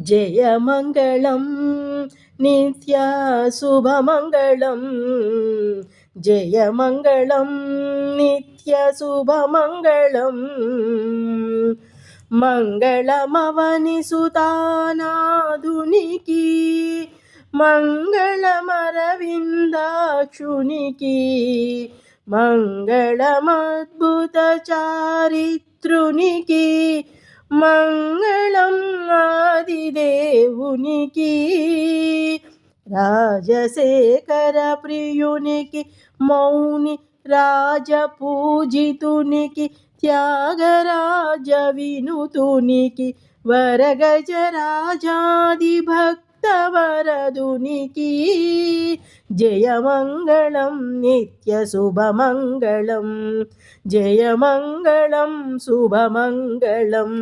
జయమంగళం నిత్య శుభమంగళం జయమంగళం నిత్య శుభమంగళం మంగళమవని సుతానాధునికి మంగళమరవిందాక్షునికి మంగళమద్భుత చారిత్రునికి మంగళం ఆదిదేవునికి రాజశేఖర ప్రియునికి మౌని రాజపూజితునికి త్యాగరాజ వినుతునికి వరగజరాజాది భక్తవరదునికి జయమంగళం నిత్య శుభమంగళం జయమంగళం శుభమంగళం.